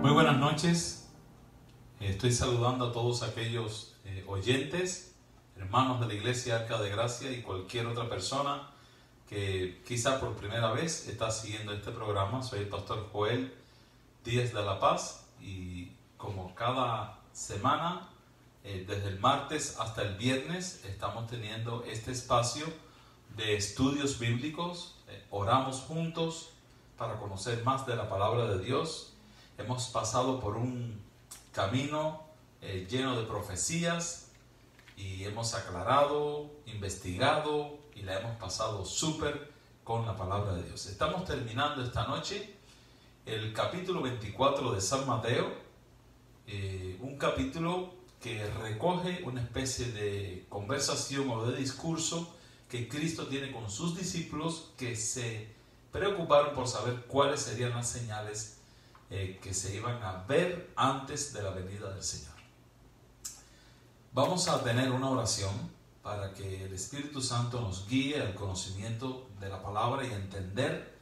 Muy buenas noches. Estoy saludando a todos aquellos oyentes, hermanos de la Iglesia Arca de Gracia y cualquier otra persona que quizá por primera vez está siguiendo este programa. Soy el pastor Joel Díaz de la Paz y como cada semana, desde el martes hasta el viernes, estamos teniendo este espacio de estudios bíblicos. Oramos juntos para conocer más de la palabra de Dios. Hemos pasado por un camino lleno de profecías y hemos aclarado, investigado y la hemos pasado súper con la palabra de Dios. Estamos terminando esta noche el capítulo 24 de San Mateo, un capítulo que recoge una especie de conversación o de discurso que Cristo tiene con sus discípulos, que se preocuparon por saber cuáles serían las señales que se iban a ver antes de la venida del Señor. Vamos a tener una oración para que el Espíritu Santo nos guíe al conocimiento de la palabra y entender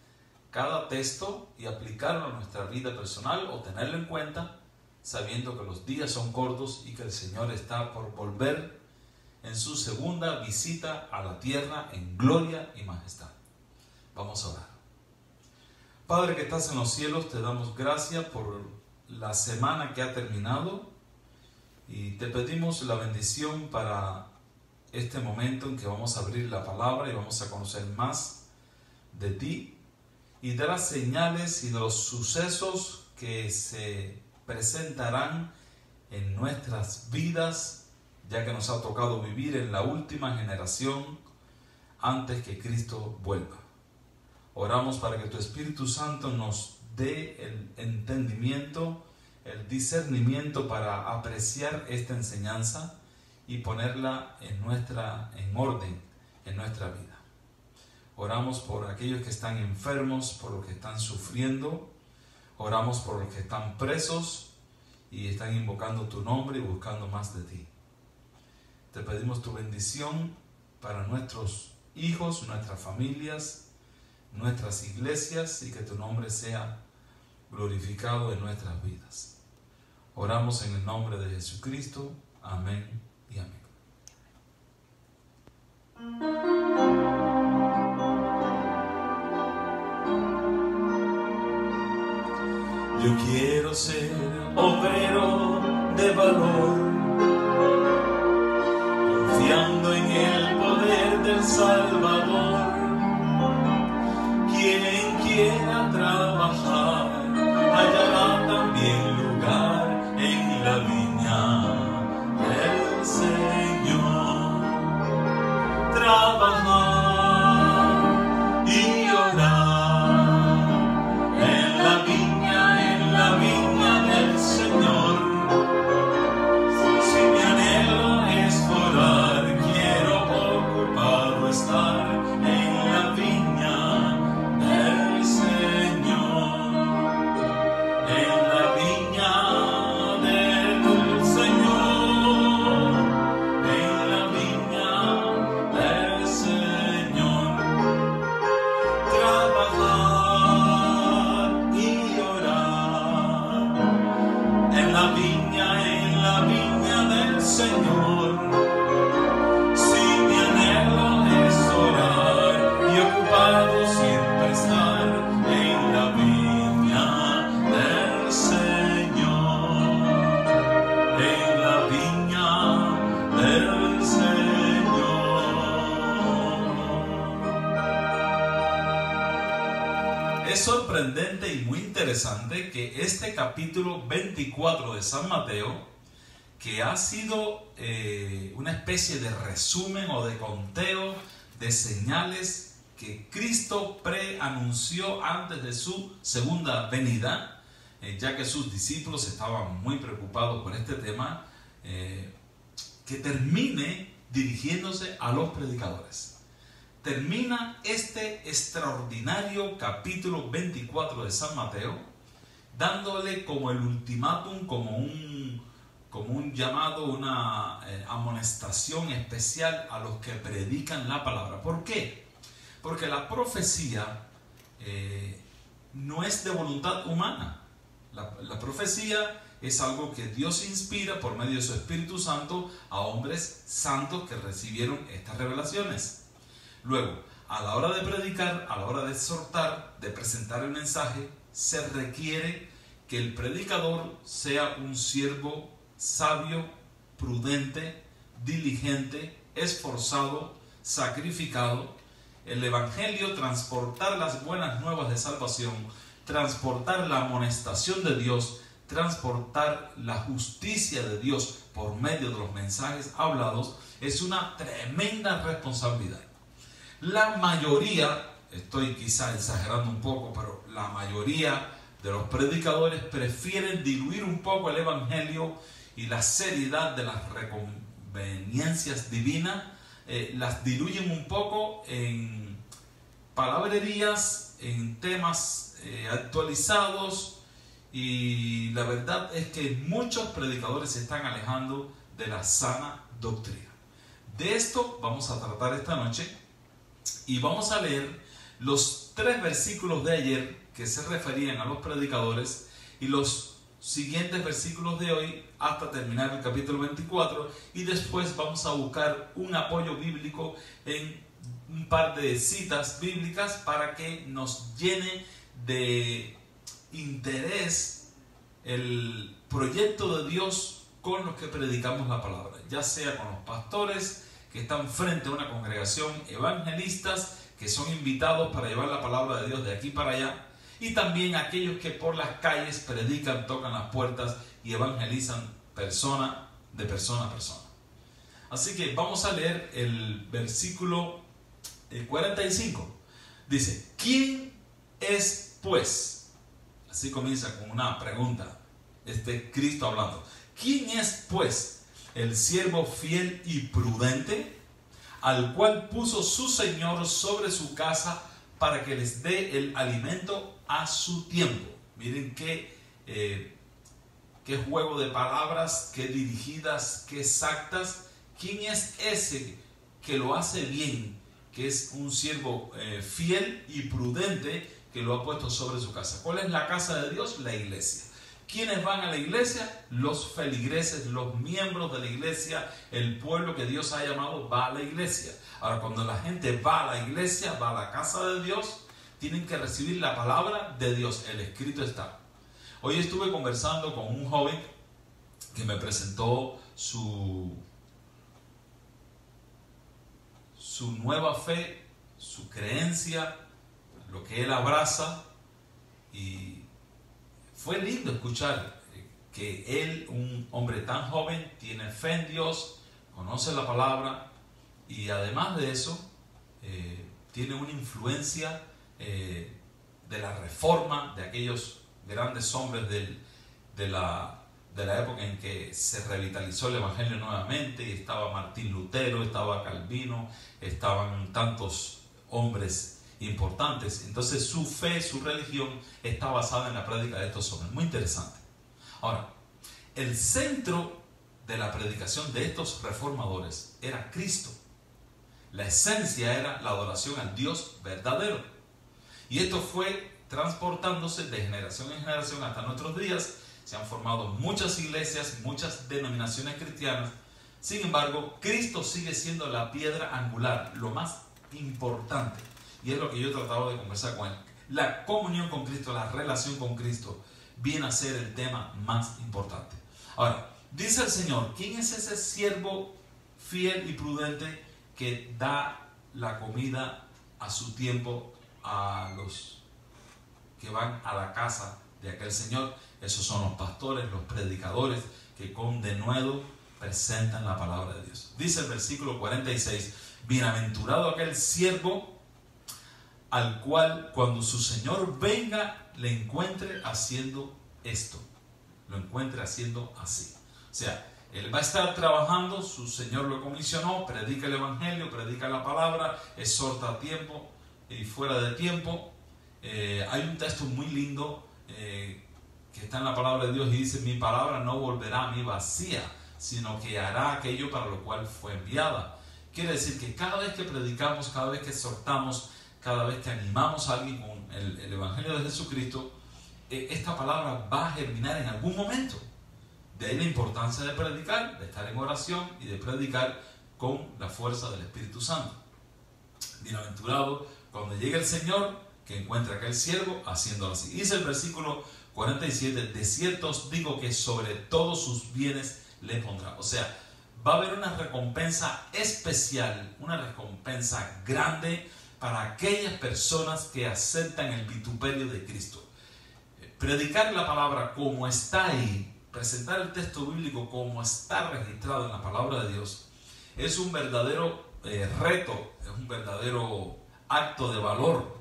cada texto y aplicarlo a nuestra vida personal o tenerlo en cuenta, sabiendo que los días son cortos y que el Señor está por volver en su segunda visita a la tierra en gloria y majestad. Vamos a orar. Padre que estás en los cielos, te damos gracias por la semana que ha terminado y te pedimos la bendición para este momento en que vamos a abrir la palabra y vamos a conocer más de ti y de las señales y de los sucesos que se presentarán en nuestras vidas, ya que nos ha tocado vivir en la última generación antes que Cristo vuelva. Oramos para que tu Espíritu Santo nos dé el entendimiento, el discernimiento para apreciar esta enseñanza y ponerla en orden en nuestra vida. Oramos por aquellos que están enfermos, por los que están sufriendo. Oramos por los que están presos y están invocando tu nombre y buscando más de ti. Te pedimos tu bendición para nuestros hijos, nuestras familias, nuestras iglesias y que tu nombre sea glorificado en nuestras vidas. Oramos en el nombre de Jesucristo. Amén y amén. Yo quiero ser obrero de valor, confiando en el poder del Salvador. Quien quiera trabajar hallará también lugar en la viña del Señor. Trabajar y orar en la viña del Señor. Si mi anhelo es orar, quiero ocupado estar en la viña del Señor, en la viña del Señor, en la viña del Señor. Trabajar y orar en la viña del Señor. Si mi anhelo es orar y ocupado siempre estar en la viña del Señor, en la viña del Señor. Es sorprendente y muy interesante que este capítulo 24 de San Mateo, que ha sido una especie de resumen o de conteo de señales que Cristo preanunció antes de su segunda venida, ya que sus discípulos estaban muy preocupados por este tema, que termine dirigiéndose a los predicadores. Termina este extraordinario capítulo 24 de San Mateo dándole como el ultimátum, como un llamado, una amonestación especial a los que predican la palabra. ¿Por qué? Porque la profecía no es de voluntad humana. La profecía es algo que Dios inspira por medio de su Espíritu Santo a hombres santos que recibieron estas revelaciones. Luego, a la hora de predicar, a la hora de exhortar, de presentar el mensaje, se requiere que el predicador sea un siervo sabio, prudente, diligente, esforzado, sacrificado. El Evangelio, transportar las buenas nuevas de salvación, transportar la amonestación de Dios, transportar la justicia de Dios por medio de los mensajes hablados, es una tremenda responsabilidad. La mayoría, estoy quizá exagerando un poco, pero la mayoría de los predicadores prefieren diluir un poco el Evangelio y la seriedad de las reconveniencias divinas, las diluyen un poco en palabrerías, en temas actualizados, y la verdad es que muchos predicadores se están alejando de la sana doctrina. De esto vamos a tratar esta noche y vamos a leer los 3 versículos de ayer que se referían a los predicadores y los siguientes versículos de hoy hasta terminar el capítulo 24, y después vamos a buscar un apoyo bíblico en un par de citas bíblicas para que nos llene de interés el proyecto de Dios con los que predicamos la palabra, ya sea con los pastores que están frente a una congregación, evangelistas que son invitados para llevar la palabra de Dios de aquí para allá, y también aquellos que por las calles predican, tocan las puertas y evangelizan de persona a persona. Así que vamos a leer el versículo 45. Dice: ¿quién es pues? Así comienza con una pregunta, Cristo hablando. ¿Quién es pues el siervo fiel y prudente, al cual puso su Señor sobre su casa para que les dé el alimento a su tiempo? Miren qué juego de palabras, qué dirigidas, qué exactas. ¿Quién es ese que lo hace bien, que es un siervo fiel y prudente, que lo ha puesto sobre su casa? ¿Cuál es la casa de Dios? La iglesia. ¿Quiénes van a la iglesia? Los feligreses, los miembros de la iglesia, el pueblo que Dios ha llamado va a la iglesia. Ahora, cuando la gente va a la iglesia, va a la casa de Dios, tienen que recibir la palabra de Dios. El escrito está. Hoy estuve conversando con un joven que me presentó su nueva fe, su creencia, lo que él abraza, y fue lindo escuchar que él, un hombre tan joven, tiene fe en Dios, conoce la palabra, y además de eso tiene una influencia de la reforma, de aquellos grandes hombres de la época en que se revitalizó el Evangelio nuevamente, y estaba Martín Lutero, estaba Calvino, estaban tantos hombres importantes. Entonces su fe, su religión está basada en la prédica de estos hombres. Muy interesante. Ahora, el centro de la predicación de estos reformadores era Cristo. La esencia era la adoración al Dios verdadero. Y esto fue transportándose de generación en generación hasta nuestros días. Se han formado muchas iglesias, muchas denominaciones cristianas. Sin embargo, Cristo sigue siendo la piedra angular, lo más importante. Y es lo que yo he tratado de conversar con él. La comunión con Cristo, la relación con Cristo, viene a ser el tema más importante. Ahora, dice el Señor: ¿quién es ese siervo fiel y prudente que da la comida a su tiempo a los que van a la casa de aquel Señor? Esos son los pastores, los predicadores, que con denuedo presentan la palabra de Dios. Dice el versículo 46: bienaventurado aquel siervo al cual cuando su Señor venga le encuentre haciendo esto, lo encuentre haciendo así. O sea, él va a estar trabajando, su Señor lo comisionó, predica el Evangelio, predica la palabra, exhorta a tiempo y fuera de tiempo. Hay un texto muy lindo que está en la palabra de Dios y dice: mi palabra no volverá a mí vacía, sino que hará aquello para lo cual fue enviada. Quiere decir que cada vez que predicamos, cada vez que exhortamos, cada vez que animamos a alguien con el Evangelio de Jesucristo, esta palabra va a germinar en algún momento. De ahí la importancia de predicar, de estar en oración y de predicar con la fuerza del Espíritu Santo. Bienaventurado cuando llegue el Señor, que encuentre a aquel siervo haciéndolo así. Dice el versículo 47, de cierto os digo que sobre todos sus bienes le pondrá. O sea, va a haber una recompensa especial, una recompensa grande para aquellas personas que aceptan el vituperio de Cristo. Predicar la palabra como está ahí, presentar el texto bíblico como está registrado en la palabra de Dios, es un verdadero reto, es un verdadero acto de valor,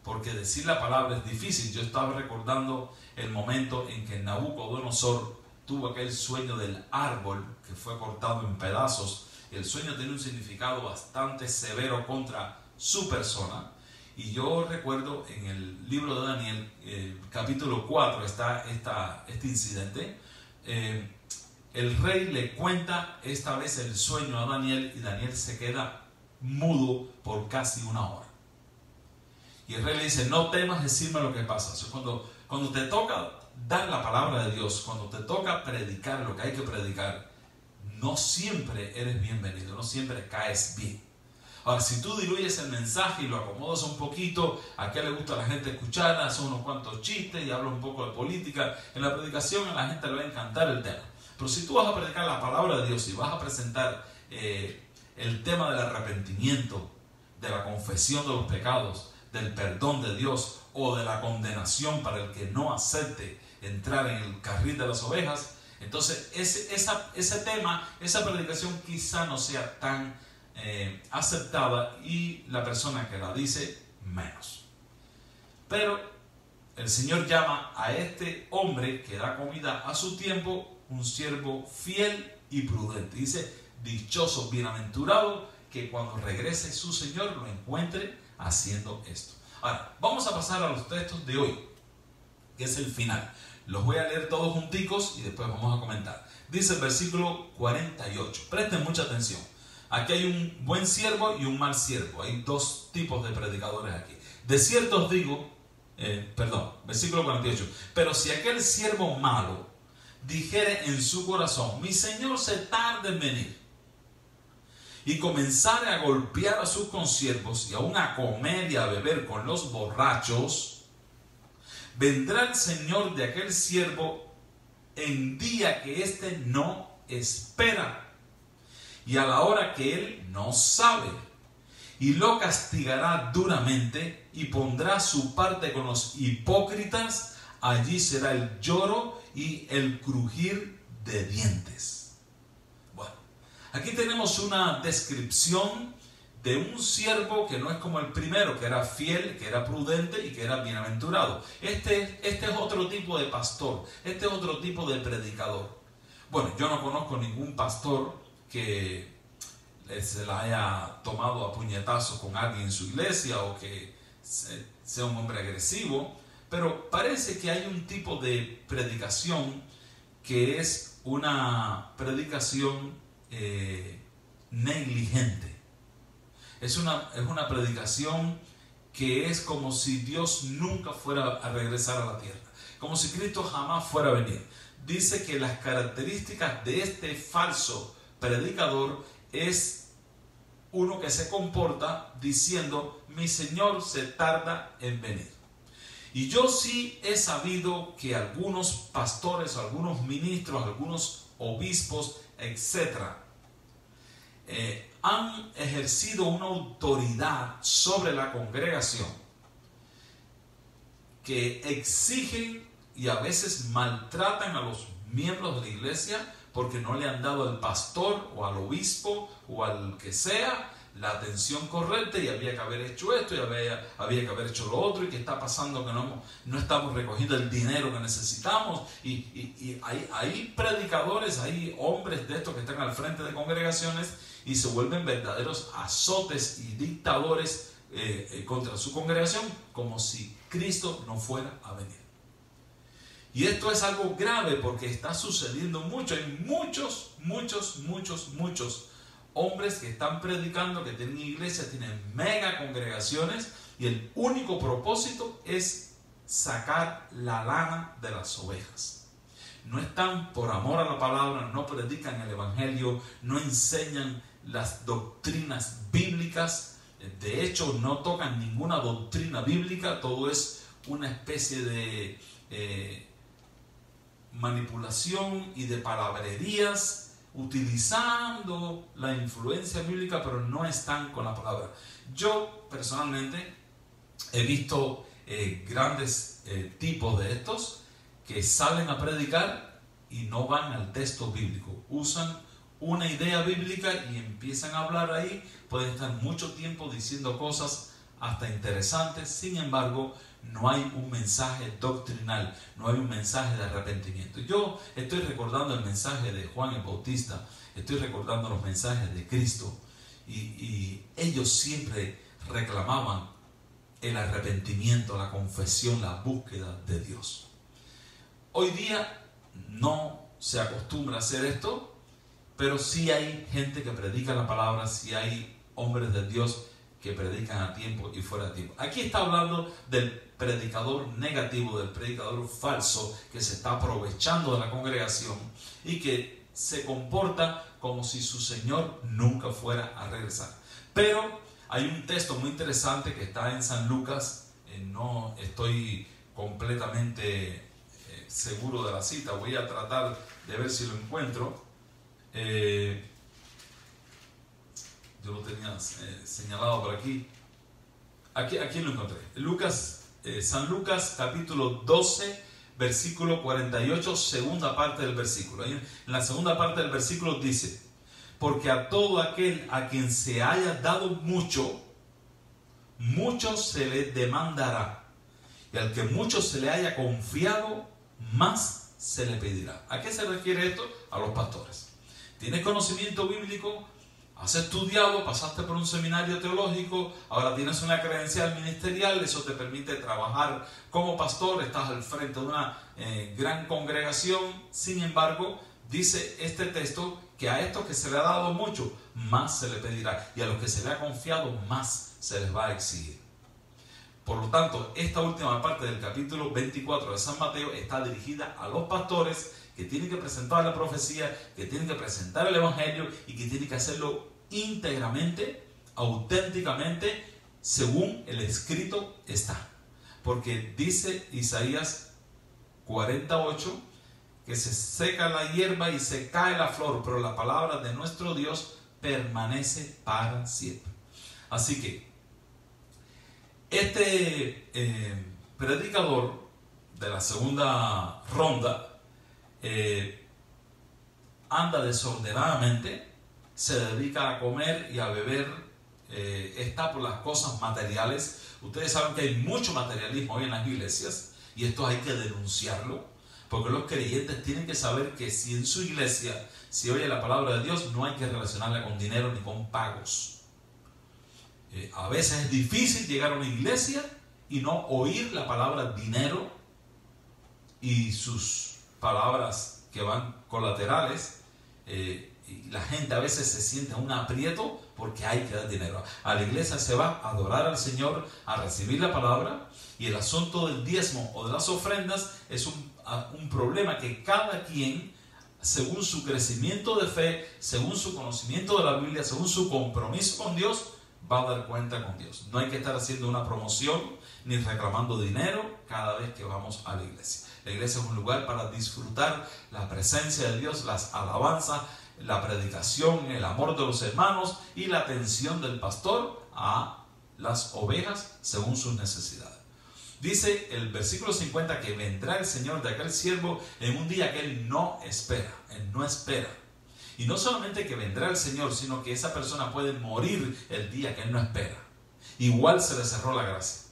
porque decir la palabra es difícil. Yo estaba recordando el momento en que Nabucodonosor tuvo aquel sueño del árbol que fue cortado en pedazos, y el sueño tiene un significado bastante severo contra su persona. Y yo recuerdo en el libro de Daniel, capítulo 4, está este incidente. El rey le cuenta esta vez el sueño a Daniel, y Daniel se queda mudo por casi una hora. Y el rey le dice, no temas decirme lo que pasa. O sea, cuando te toca dar la palabra de Dios, cuando te toca predicar lo que hay que predicar, no siempre eres bienvenido, no siempre caes bien. Ahora, si tú diluyes el mensaje y lo acomodas un poquito, a qué le gusta a la gente escuchar, hace unos cuantos chistes y habla un poco de política, en la predicación a la gente le va a encantar el tema. Pero si tú vas a predicar la palabra de Dios y vas a presentar el tema del arrepentimiento, de la confesión de los pecados, del perdón de Dios o de la condenación para el que no acepte entrar en el carril de las ovejas, entonces ese tema, esa predicación quizá no sea tan aceptada, y la persona que la dice menos. Pero el Señor llama a este hombre que da comida a su tiempo un siervo fiel y prudente. Dice, dichoso, bienaventurado, que cuando regrese su Señor lo encuentre haciendo esto. Ahora, vamos a pasar a los textos de hoy, que es el final. Los voy a leer todos junticos y después vamos a comentar. Dice el versículo 48. Presten mucha atención. Aquí hay un buen siervo y un mal siervo. Hay dos tipos de predicadores aquí. De cierto os digo, versículo 48. Pero si aquel siervo malo dijere en su corazón, mi Señor se tarda en venir, y comenzare a golpear a sus consiervos y aún a comer y a beber con los borrachos, vendrá el Señor de aquel siervo en día que éste no espera y a la hora que él no sabe, y lo castigará duramente y pondrá su parte con los hipócritas. Allí será el lloro y el crujir de dientes. Bueno, aquí tenemos una descripción de un siervo que no es como el primero, que era fiel, que era prudente y que era bienaventurado. Este es otro tipo de pastor, este es otro tipo de predicador. Bueno, yo no conozco ningún pastor que se la haya tomado a puñetazos con alguien en su iglesia o que sea un hombre agresivo, pero parece que hay un tipo de predicación que es una predicación negligente. Es una predicación que es como si Dios nunca fuera a regresar a la tierra, como si Cristo jamás fuera a venir. Dice que las características de este falso predicador es uno que se comporta diciendo, mi Señor se tarda en venir. Y yo sí he sabido que algunos pastores, algunos ministros, algunos obispos, etcétera, han ejercido una autoridad sobre la congregación que exigen y a veces maltratan a los miembros de la iglesia porque no le han dado al pastor o al obispo o al que sea la atención correcta, y había que haber hecho esto y había que haber hecho lo otro, y que está pasando que no estamos recogiendo el dinero que necesitamos, y hay predicadores, hay hombres de estos que están al frente de congregaciones y se vuelven verdaderos azotes y dictadores contra su congregación, como si Cristo no fuera a venir. Y esto es algo grave porque está sucediendo mucho. Hay muchos hombres que están predicando, que tienen iglesias, tienen mega congregaciones, y el único propósito es sacar la lana de las ovejas. No están por amor a la palabra, no predican el evangelio, no enseñan las doctrinas bíblicas. De hecho, no tocan ninguna doctrina bíblica. Todo es una especie de manipulación y de palabrerías, utilizando la influencia bíblica, pero no están con la palabra. Yo personalmente he visto grandes tipos de estos que salen a predicar y no van al texto bíblico. Usan una idea bíblica y empiezan a hablar ahí. Pueden estar mucho tiempo diciendo cosas hasta interesantes. Sin embargo, no hay un mensaje doctrinal, no hay un mensaje de arrepentimiento. Yo estoy recordando el mensaje de Juan el Bautista, estoy recordando los mensajes de Cristo, y ellos siempre reclamaban el arrepentimiento, la confesión, la búsqueda de Dios. Hoy día no se acostumbra a hacer esto, pero sí hay gente que predica la palabra, sí hay hombres de Dios que predican a tiempo y fuera de tiempo. Aquí está hablando del predicador negativo, del predicador falso, que se está aprovechando de la congregación y que se comporta como si su Señor nunca fuera a regresar. Pero hay un texto muy interesante que está en San Lucas. No estoy completamente seguro de la cita, voy a tratar de ver si lo encuentro. Yo lo tenía señalado por aquí. Aquí lo encontré. San Lucas capítulo 12, versículo 48, segunda parte del versículo. En la segunda parte del versículo dice: porque a todo aquel a quien se haya dado mucho, mucho se le demandará, y al que mucho se le haya confiado, más se le pedirá. ¿A qué se refiere esto? A los pastores. ¿Tienes conocimiento bíblico? ¿Has estudiado? ¿Pasaste por un seminario teológico? Ahora tienes una credencial ministerial. Eso te permite trabajar como pastor. Estás al frente de una gran congregación. Sin embargo, dice este texto que a estos que se le ha dado mucho, más se le pedirá, y a los que se le ha confiado, más se les va a exigir. Por lo tanto, esta última parte del capítulo 24 de San Mateo está dirigida a los pastores que tienen que presentar la profecía, que tienen que presentar el evangelio y que tienen que hacerlo íntegramente, auténticamente, según el escrito está. Porque dice Isaías 48 que se seca la hierba y se cae la flor, pero la palabra de nuestro Dios permanece para siempre. Así que este predicador de la segunda ronda anda desordenadamente, se dedica a comer y a beber, está por las cosas materiales. Ustedes saben que hay mucho materialismo hoy en las iglesias, y esto hay que denunciarlo, porque los creyentes tienen que saber que si en su iglesia se oye la palabra de Dios, no hay que relacionarla con dinero ni con pagos. A veces es difícil llegar a una iglesia y no oír la palabra dinero y sus palabras que van colaterales, y la gente a veces se siente en un aprieto porque hay que dar dinero. A la iglesia se va a adorar al Señor, a recibir la palabra, y el asunto del diezmo o de las ofrendas es un problema que cada quien, según su crecimiento de fe, según su conocimiento de la Biblia, según su compromiso con Dios, va a dar cuenta con Dios. No hay que estar haciendo una promoción ni reclamando dinero cada vez que vamos a la iglesia. La iglesia es un lugar para disfrutar la presencia de Dios, las alabanzas, la predicación, el amor de los hermanos y la atención del pastor a las ovejas según sus necesidades. Dice el versículo 50 que vendrá el Señor de aquel siervo en un día que él no espera. Él no espera. Y no solamente que vendrá el Señor, sino que esa persona puede morir el día que él no espera. Igual se le cerró la gracia.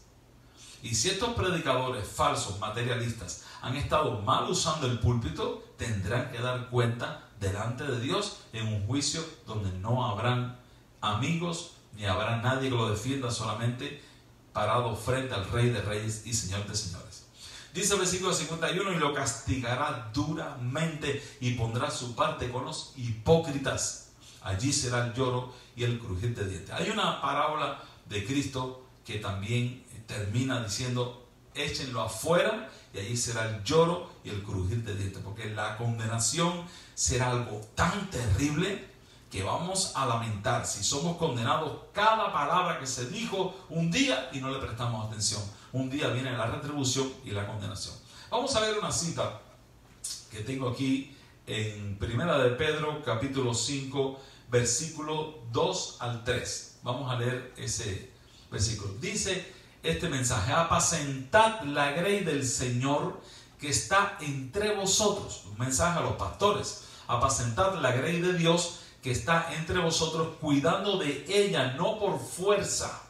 Y si estos predicadores falsos, materialistas, han estado mal usando el púlpito, tendrán que dar cuenta delante de Dios en un juicio donde no habrán amigos ni habrá nadie que lo defienda, solamente parado frente al Rey de Reyes y Señor de Señores. Dice el versículo 51: y lo castigará duramente y pondrá su parte con los hipócritas. Allí será el lloro y el crujir de dientes. Hay una parábola de Cristo que también termina diciendo échenlo afuera y allí será el lloro y el crujir de dientes, porque la condenación será algo tan terrible que vamos a lamentar si somos condenados cada palabra que se dijo un día y no le prestamos atención. Un día viene la retribución y la condenación. Vamos a ver una cita que tengo aquí en Primera de Pedro, capítulo 5, versículo 2 al 3. Vamos a leer ese versículo. Dice este mensaje: apacentad la grey del Señor que está entre vosotros. Un mensaje a los pastores. Apacentad la grey de Dios que está entre vosotros, cuidando de ella no por fuerza,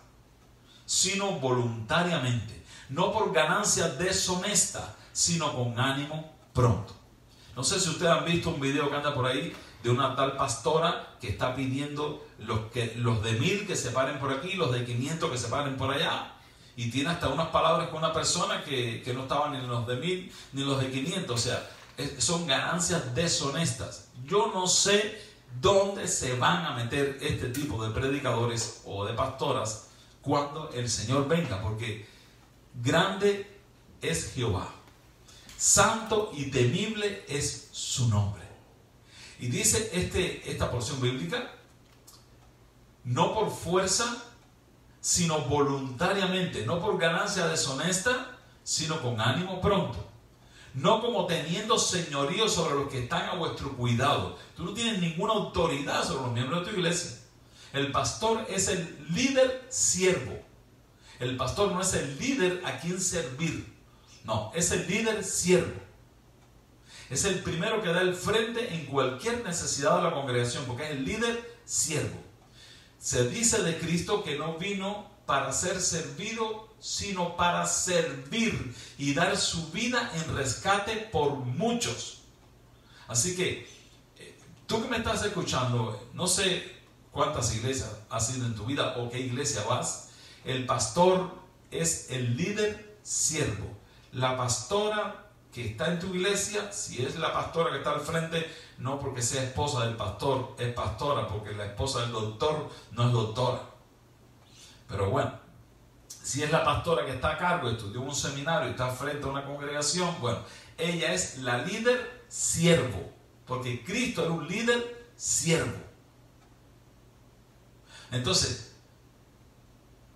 sino voluntariamente, no por ganancia deshonesta, sino con ánimo pronto. No sé si ustedes han visto un video que anda por ahí de una tal pastora que está pidiendo los de 1000 que se paren por aquí, los de 500 que se paren por allá, y tiene hasta unas palabras con una persona que no estaban ni los de 1000 ni los de 500. O sea, son ganancias deshonestas. Yo no sé dónde se van a meter este tipo de predicadores o de pastoras cuando el Señor venga, porque grande es Jehová, santo y temible es su nombre. Y dice esta porción bíblica: no por fuerza, sino voluntariamente, no por ganancia deshonesta, sino con ánimo pronto. No como teniendo señorío sobre los que están a vuestro cuidado. Tú no tienes ninguna autoridad sobre los miembros de tu iglesia. El pastor es el líder siervo. El pastor no es el líder a quien servir. No, es el líder siervo. Es el primero que da el frente en cualquier necesidad de la congregación, porque es el líder siervo. Se dice de Cristo que no vino para ser servido, sino para servir y dar su vida en rescate por muchos. Así que tú que me estás escuchando, no sé cuántas iglesias has ido en tu vida o qué iglesia vas. El pastor es el líder siervo. La pastora que está en tu iglesia, si es la pastora que está al frente, no porque sea esposa del pastor, es pastora, porque la esposa del doctor no es doctora. Pero bueno, si es la pastora que está a cargo, estudió un seminario y está frente a una congregación, bueno, ella es la líder siervo, porque Cristo era un líder siervo. Entonces,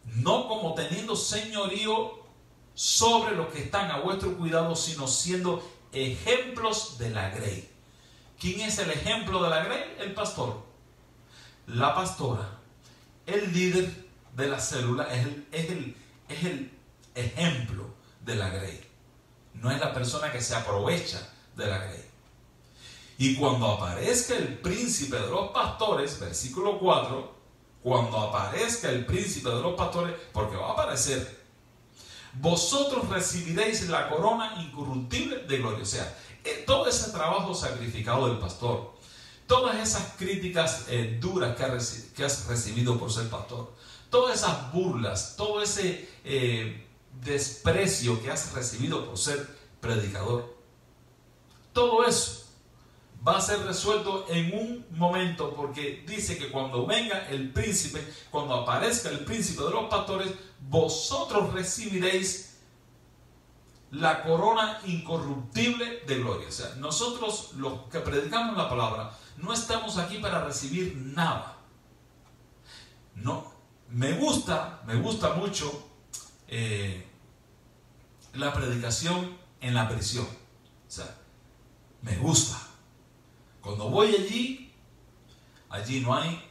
no como teniendo señorío sobre los que están a vuestro cuidado, sino siendo ejemplos de la grey. ¿Quién es el ejemplo de la grey? El pastor. La pastora, el líder de la célula, es el ejemplo de la grey. No es la persona que se aprovecha de la grey. Y cuando aparezca el príncipe de los pastores, versículo 4, cuando aparezca el príncipe de los pastores, porque va a aparecer, vosotros recibiréis la corona incorruptible de gloria. O sea, todo ese trabajo sacrificado del pastor, todas esas críticas duras que has recibido por ser pastor, todas esas burlas, todo ese desprecio que has recibido por ser predicador, todo eso va a ser resuelto en un momento, porque dice que cuando venga el príncipe, cuando aparezca el príncipe de los pastores, vosotros recibiréis la corona incorruptible de gloria. O sea, nosotros los que predicamos la palabra no estamos aquí para recibir nada. No, me gusta mucho la predicación en la prisión. O sea, me gusta. Cuando voy allí no hay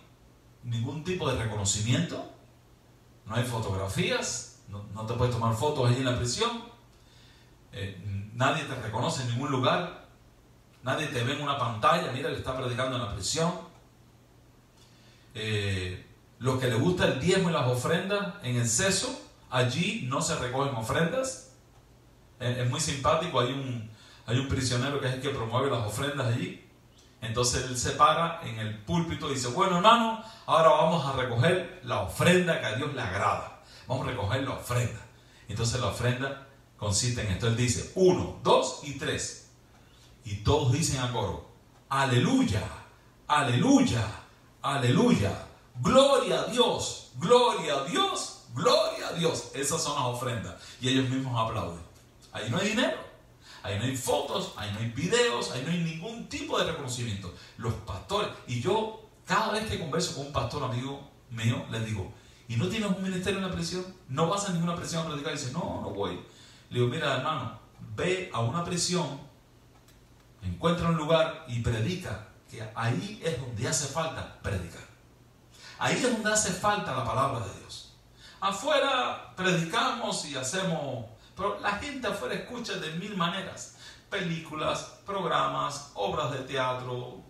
ningún tipo de reconocimiento, no hay fotografías, no te puedes tomar fotos allí en la prisión, nadie te reconoce en ningún lugar, nadie te ve en una pantalla, mira, le está predicando en la prisión. Los que les gusta el diezmo y las ofrendas en exceso, allí no se recogen ofrendas. Es muy simpático, hay un prisionero que es el que promueve las ofrendas allí. Entonces él se para en el púlpito y dice: bueno, hermano, ahora vamos a recoger la ofrenda que a Dios le agrada. Vamos a recoger la ofrenda. Entonces la ofrenda consiste en esto. Él dice 1, 2 y 3. Y todos dicen a coro: aleluya, aleluya, aleluya. Gloria a Dios, gloria a Dios. gloria a Dios. Esas son las ofrendas. Y ellos mismos aplauden. Ahí no hay dinero, ahí no hay fotos, ahí no hay videos, ahí no hay ningún tipo de reconocimiento. Los pastores, y yo cada vez que converso con un pastor amigo mío, les digo, ¿y no tienes un ministerio en la prisión? ¿No vas a ninguna prisión a predicar? Y dice, no, no voy. Le digo, mira hermano, ve a una prisión, encuentra un lugar y predica, que ahí es donde hace falta predicar. Ahí es donde hace falta la palabra de Dios. Afuera predicamos y hacemos, pero la gente afuera escucha de mil maneras. Películas, programas, obras de teatro,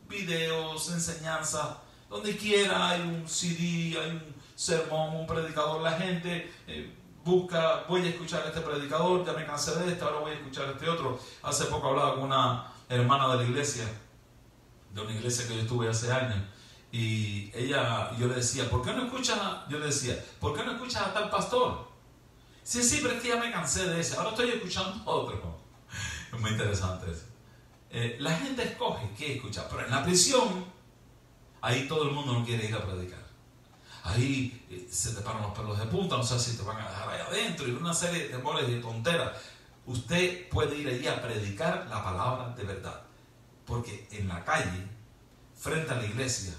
videos, enseñanzas. Donde quiera hay un CD, hay un sermón, un predicador. La gente busca, voy a escuchar a este predicador, ya me cansé de este, ahora voy a escuchar a este otro. Hace poco hablaba con una hermana de la iglesia, de una iglesia que yo estuve hace años, y yo le decía, ¿por qué no escuchas a tal pastor? Sí, pero es que ya me cansé de ese, ahora estoy escuchando a otro. Es muy interesante eso. La gente escoge qué escuchar, pero en la prisión, ahí todo el mundo no quiere ir a predicar. Ahí se te paran los pelos de punta, no sé si te van a dejar ahí adentro, y una serie de temores y de tonteras. Usted puede ir allí a predicar la palabra de verdad, porque en la calle, frente a la iglesia,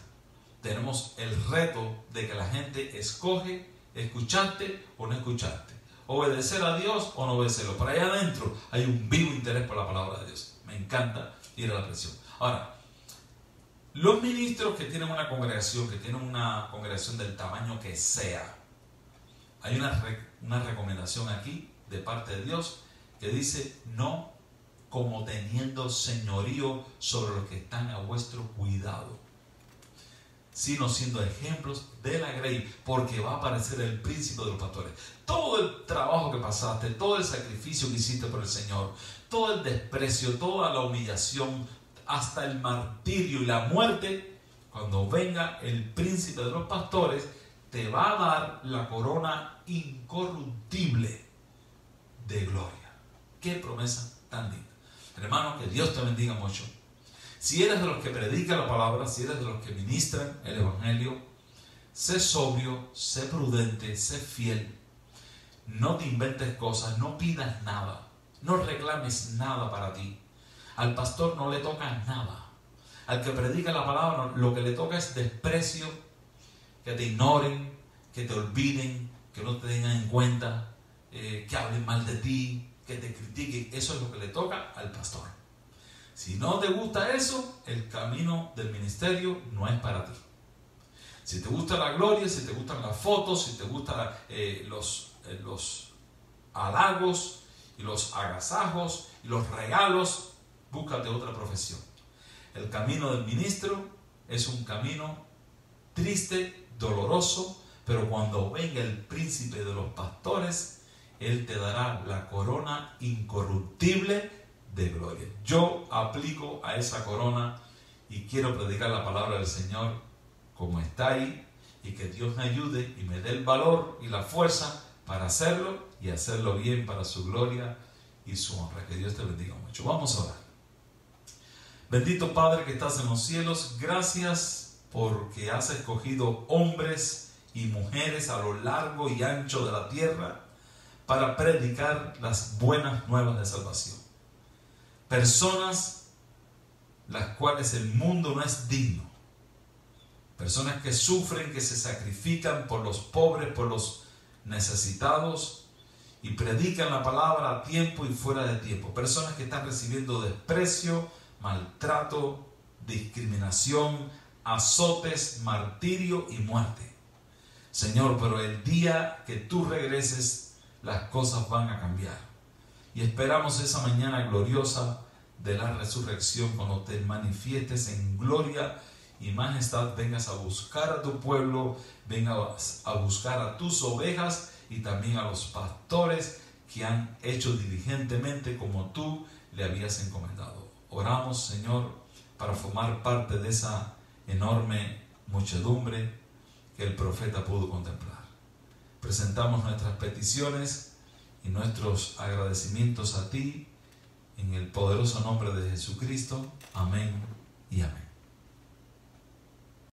tenemos el reto de que la gente escoge escucharte o no escucharte, obedecer a Dios o no obedecerlo. Pero allá adentro hay un vivo interés por la palabra de Dios. Me encanta ir a la prisión. Ahora, los ministros que tienen una congregación del tamaño que sea, hay una recomendación aquí de parte de Dios que dice, no como teniendo señorío sobre los que están a vuestro cuidado, sino siendo ejemplos de la grey, porque va a aparecer el príncipe de los pastores. Todo el trabajo que pasaste, todo el sacrificio que hiciste por el Señor, todo el desprecio, toda la humillación, hasta el martirio y la muerte, cuando venga el príncipe de los pastores, te va a dar la corona incorruptible de gloria. Qué promesa tan linda. Hermano, que Dios te bendiga mucho. Si eres de los que predican la palabra, si eres de los que ministran el evangelio, sé sobrio, sé prudente, sé fiel. No te inventes cosas, no pidas nada, no reclames nada para ti. Al pastor no le toca nada. Al que predica la palabra, lo que le toca es desprecio, que te ignoren, que te olviden, que no te tengan en cuenta, que hablen mal de ti, que te critiquen. Eso es lo que le toca al pastor. Si no te gusta eso, el camino del ministerio no es para ti. Si te gusta la gloria, si te gustan las fotos, si te gustan los halagos y los agasajos y los regalos, búscate otra profesión. El camino del ministro es un camino triste, doloroso, pero cuando venga el príncipe de los pastores, él te dará la corona incorruptible de gloria. Yo aplico a esa corona y quiero predicar la palabra del Señor como está ahí, y que Dios me ayude y me dé el valor y la fuerza para hacerlo y hacerlo bien para su gloria y su honra. Que Dios te bendiga mucho. Vamos a orar. Bendito Padre que estás en los cielos, gracias porque has escogido hombres y mujeres a lo largo y ancho de la tierra para predicar las buenas nuevas de salvación. Personas las cuales el mundo no es digno. Personas que sufren, que se sacrifican por los pobres, por los necesitados, y predican la palabra a tiempo y fuera de tiempo. Personas que están recibiendo desprecio, maltrato, discriminación, azotes, martirio y muerte. Señor, pero el día que tú regreses, las cosas van a cambiar. Y esperamos esa mañana gloriosa de la resurrección, cuando te manifiestes en gloria y majestad, vengas a buscar a tu pueblo, vengas a buscar a tus ovejas y también a los pastores que han hecho diligentemente como tú le habías encomendado. Oramos, Señor, para formar parte de esa enorme muchedumbre que el profeta pudo contemplar. Presentamos nuestras peticiones y nuestros agradecimientos a ti, en el poderoso nombre de Jesucristo. Amén.